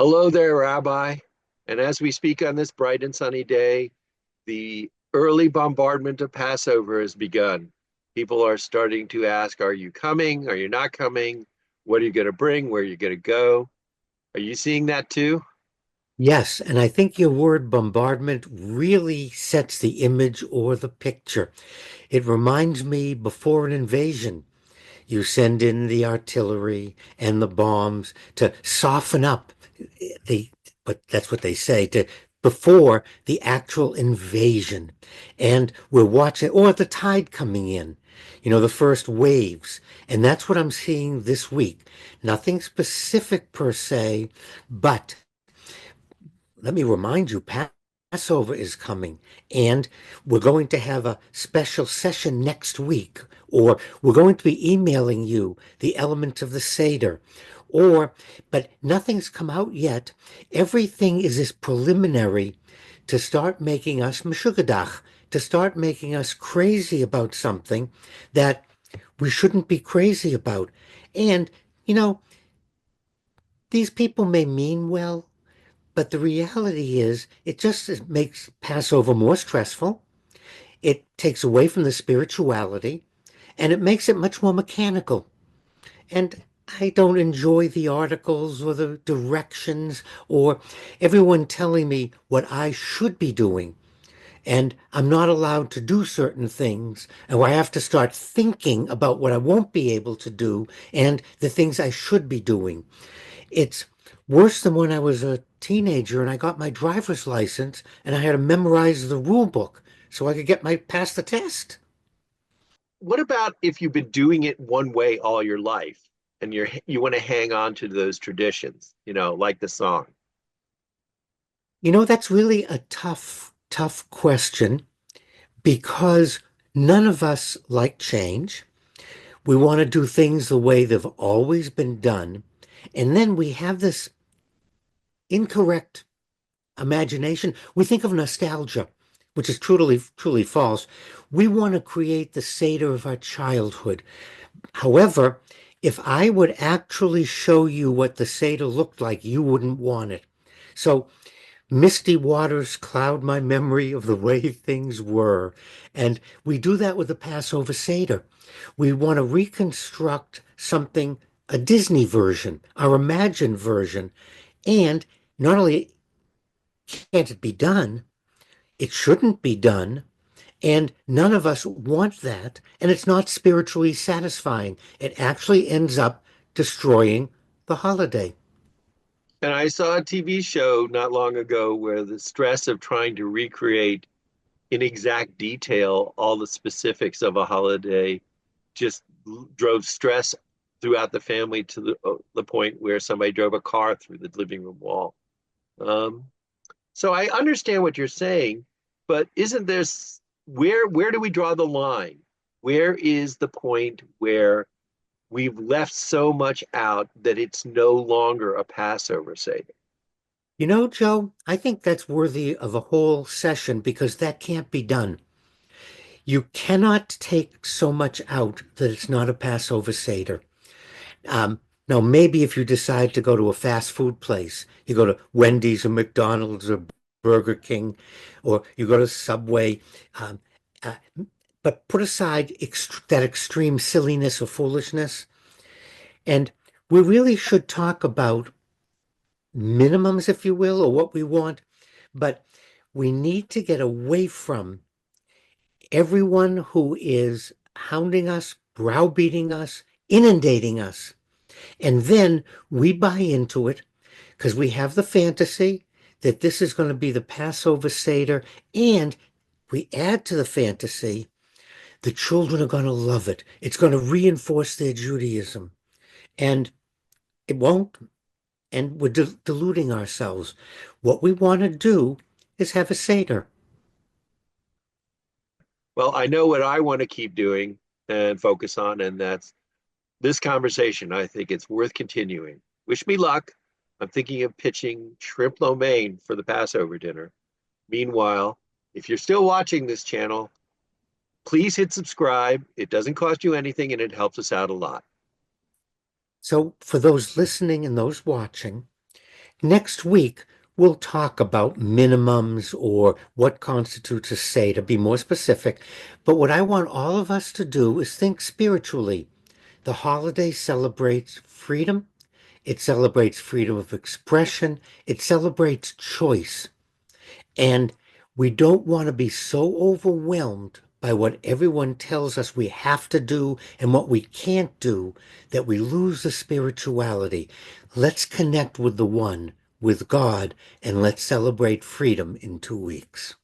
Hello there, Rabbi. And as we speak on this bright and sunny day, the early bombardment of Passover has begun. People are starting to ask, are you coming? Are you not coming? What are you going to bring? Where are you going to go? Are you seeing that too? Yes, and I think your word bombardment really sets the image or the picture. It reminds me before an invasion, you send in the artillery and the bombs to soften up the, but that's what they say, to before the actual invasion. And we're watching, or the tide coming in, the first waves. And that's what I'm seeing this week. Nothing specific per se, but let me remind you, Passover is coming, and we're going to have a special session next week, or we're going to be emailing you the elements of the Seder, but nothing's come out yet. Everything is this preliminary to start making us meshugadach, to start making us crazy about something that we shouldn't be crazy about. And, you know, these people may mean well, but the reality is, it just makes Passover more stressful. It takes away from the spirituality, and it makes it much more mechanical. And I don't enjoy the articles or the directions or everyone telling me what I should be doing. And I'm not allowed to do certain things, or I have to start thinking about what I won't be able to do and the things I should be doing. It's worse than when I was a teenager and I got my driver's license and I had to memorize the rule book so I could get my pass the test. What about if you've been doing it one way all your life and you want to hang on to those traditions, like the song? That's really a tough question because none of us like change. We want to do things the way they've always been done. And then we have this incorrect imagination. We think of nostalgia, which is truly false. We want to create the Seder of our childhood. However, if I would actually show you what the Seder looked like, you wouldn't want it. So misty waters cloud my memory of the way things were. And we do that with the Passover Seder. We want to reconstruct something, a Disney version, our imagined version. And not only can't it be done, it shouldn't be done. And none of us want that. And it's not spiritually satisfying. It actually ends up destroying the holiday. And I saw a TV show not long ago where the stress of trying to recreate in exact detail all the specifics of a holiday just drove stress throughout the family to the point where somebody drove a car through the living room wall. Um, so I understand what you're saying, but isn't this where do we draw the line? Where is the point where we've left so much out that it's no longer a Passover Seder? Joe, I think that's worthy of a whole session because that can't be done. You cannot take so much out that it's not a Passover Seder. Now, maybe if you decide to go to a fast food place, you go to Wendy's or McDonald's or Burger King, or you go to Subway, um, uh, but put aside that extreme silliness or foolishness. And we really should talk about minimums, if you will, or what we want, but we need to get away from everyone who is hounding us, browbeating us, inundating us. And then we buy into it because we have the fantasy that this is going to be the Passover Seder. And we add to the fantasy, the children are going to love it. It's going to reinforce their Judaism. And it won't. And we're deluding ourselves. What we want to do is have a Seder. Well, I know what I want to keep doing and focus on, and that's this conversation. I think it's worth continuing. Wish me luck. I'm thinking of pitching shrimp lo mein for the Passover dinner. Meanwhile, if you're still watching this channel, please hit subscribe. It doesn't cost you anything and it helps us out a lot. So for those listening and those watching, Next week, we'll talk about minimums or what constitutes a say to be more specific. But what I want all of us to do is think spiritually. The holiday celebrates freedom. It celebrates freedom of expression. It celebrates choice. And we don't want to be so overwhelmed by what everyone tells us we have to do and what we can't do that we lose the spirituality. Let's connect with the one, with God, and let's celebrate freedom in 2 weeks.